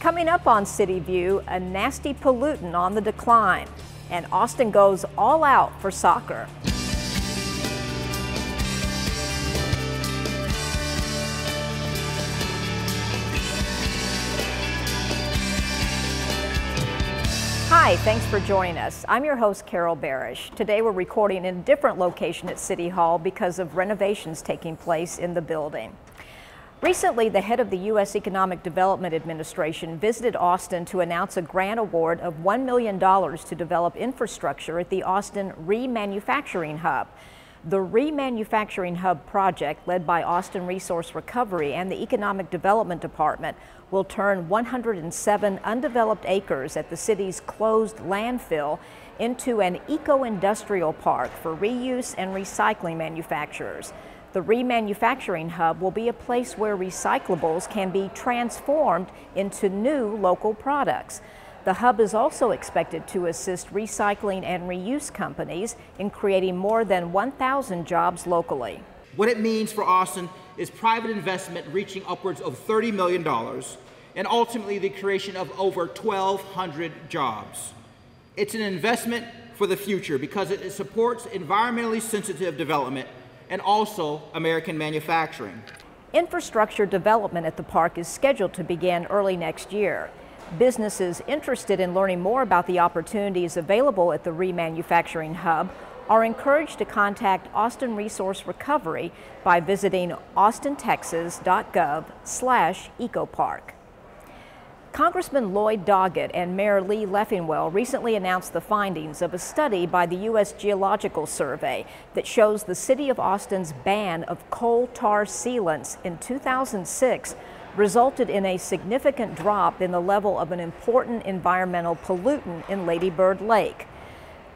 Coming up on CityView, a nasty pollutant on the decline, and Austin goes all out for soccer. Hi, thanks for joining us. I'm your host, Carol Barish. Today we're recording in a different location at City Hall because of renovations taking place in the building. Recently, the head of the U.S. Economic Development Administration visited Austin to announce a grant award of $1 million to develop infrastructure at the Austin Remanufacturing Hub. The Remanufacturing Hub project, led by Austin Resource Recovery and the Economic Development Department, will turn 107 undeveloped acres at the city's closed landfill into an eco-industrial park for reuse and recycling manufacturers. The Remanufacturing Hub will be a place where recyclables can be transformed into new local products. The hub is also expected to assist recycling and reuse companies in creating more than 1,000 jobs locally. What it means for Austin is private investment reaching upwards of $30 million and ultimately the creation of over 1,200 jobs. It's an investment for the future because it supports environmentally sensitive development and also American manufacturing. Infrastructure development at the park is scheduled to begin early next year. Businesses interested in learning more about the opportunities available at the Remanufacturing Hub are encouraged to contact Austin Resource Recovery by visiting austintexas.gov/ecopark. Congressman Lloyd Doggett and Mayor Lee Leffingwell recently announced the findings of a study by the U.S. Geological Survey that shows the city of Austin's ban of coal tar sealants in 2006 resulted in a significant drop in the level of an important environmental pollutant in Lady Bird Lake.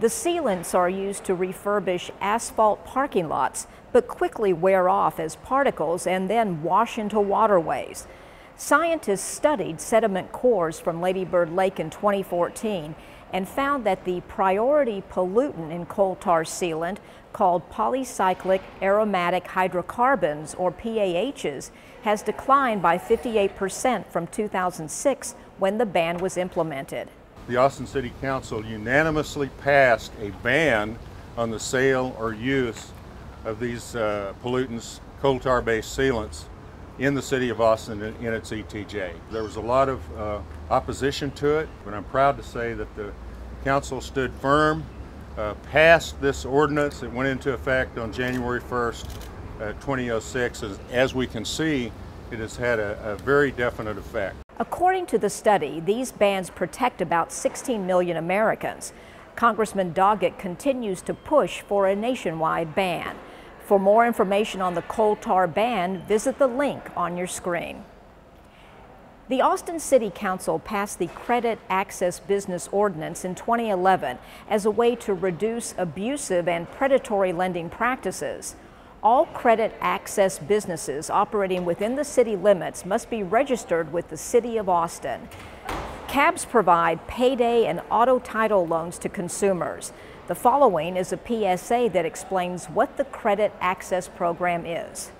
The sealants are used to refurbish asphalt parking lots, but quickly wear off as particles and then wash into waterways. Scientists studied sediment cores from Lady Bird Lake in 2014 and found that the priority pollutant in coal tar sealant, called polycyclic aromatic hydrocarbons, or PAHs, has declined by 58% from 2006 when the ban was implemented. The Austin City Council unanimously passed a ban on the sale or use of these pollutants, coal tar-based sealants, in the city of Austin in its ETJ. There was a lot of opposition to it, but I'm proud to say that the council stood firm, passed this ordinance. It went into effect on January 1st, 2006. As we can see, it has had a very definite effect. According to the study, these bans protect about 16 million Americans. Congressman Doggett continues to push for a nationwide ban. For more information on the coal tar ban, visit the link on your screen. The Austin City Council passed the Credit Access Business Ordinance in 2011 as a way to reduce abusive and predatory lending practices. All credit access businesses operating within the city limits must be registered with the City of Austin. CABs provide payday and auto title loans to consumers. The following is a PSA that explains what the Credit Access Program is.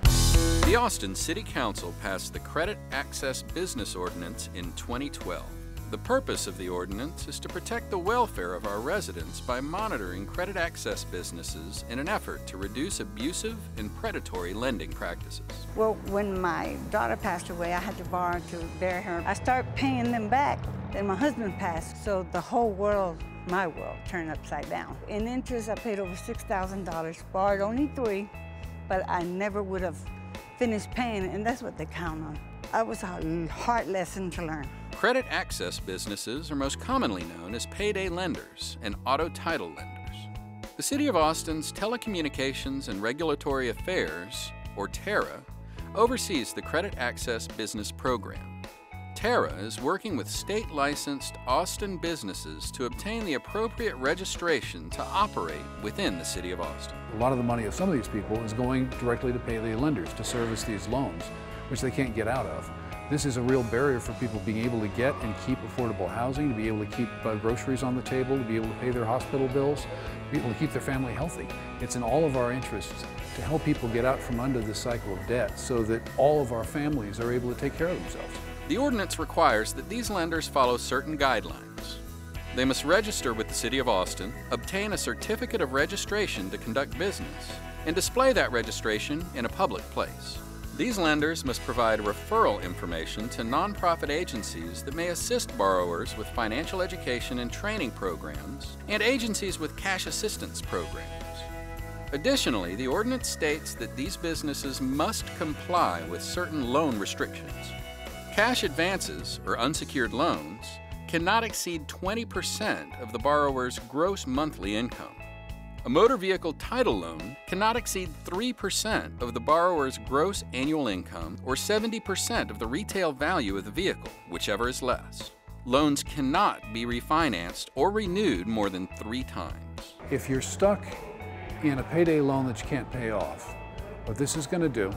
The Austin City Council passed the Credit Access Business Ordinance in 2012. The purpose of the ordinance is to protect the welfare of our residents by monitoring credit access businesses in an effort to reduce abusive and predatory lending practices. Well, when my daughter passed away, I had to borrow to bury her. I started paying them back. Then my husband passed, so the whole world, my world, turned upside down. In interest, I paid over $6,000, borrowed only $3,000, but I never would have finished paying, and that's what they count on. That was a hard lesson to learn. Credit access businesses are most commonly known as payday lenders and auto title lenders. The City of Austin's Telecommunications and Regulatory Affairs, or TARA, oversees the Credit Access Business Program. TARA is working with state-licensed Austin businesses to obtain the appropriate registration to operate within the City of Austin. A lot of the money of some of these people is going directly to payday lenders to service these loans, which they can't get out of. This is a real barrier for people being able to get and keep affordable housing, to be able to keep groceries on the table, to be able to pay their hospital bills, to be able to keep their family healthy. It's in all of our interests to help people get out from under this cycle of debt so that all of our families are able to take care of themselves. The ordinance requires that these lenders follow certain guidelines. They must register with the City of Austin, obtain a certificate of registration to conduct business, and display that registration in a public place. These lenders must provide referral information to nonprofit agencies that may assist borrowers with financial education and training programs, and agencies with cash assistance programs. Additionally, the ordinance states that these businesses must comply with certain loan restrictions. Cash advances, or unsecured loans, cannot exceed 20% of the borrower's gross monthly income. A motor vehicle title loan cannot exceed 3% of the borrower's gross annual income or 70% of the retail value of the vehicle, whichever is less. Loans cannot be refinanced or renewed more than 3 times. If you're stuck in a payday loan that you can't pay off, what this is going to do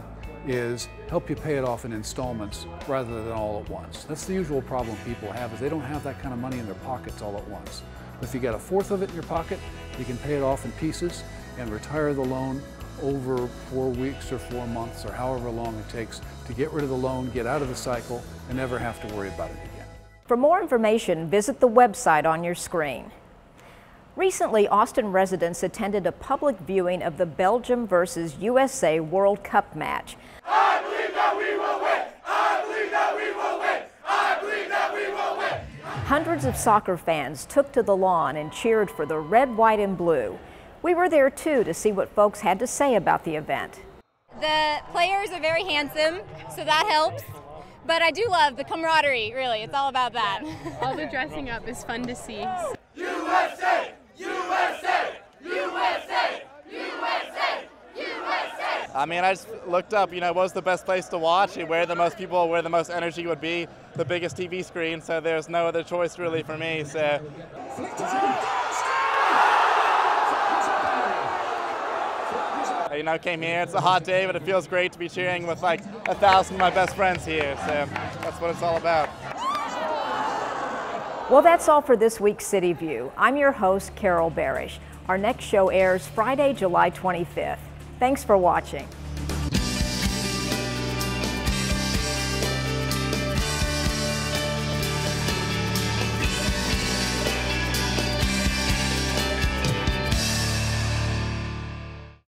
is help you pay it off in installments rather than all at once. That's the usual problem people have, is they don't have that kind of money in their pockets all at once. But if you got a fourth of it in your pocket, you can pay it off in pieces and retire the loan over 4 weeks or 4 months or however long it takes to get rid of the loan, get out of the cycle, and never have to worry about it again. For more information, visit the website on your screen. Recently, Austin residents attended a public viewing of the Belgium versus USA World Cup match. I believe that we will win! I believe that we will win! I believe that we will win! Hundreds of soccer fans took to the lawn and cheered for the red, white, and blue. We were there too to see what folks had to say about the event. The players are very handsome, so that helps. But I do love the camaraderie, really. It's all about that. All the dressing up is fun to see. USA! USA! USA! USA! USA! I mean, I just looked up, what's the best place to watch, where the most people, where the most energy would be, the biggest TV screen, so there's no other choice really for me, so. Came here, it's a hot day, but it feels great to be cheering with like 1,000 of my best friends here, so that's what it's all about. Well, that's all for this week's City View. I'm your host, Carol Barish. Our next show airs Friday, July 25th. Thanks for watching.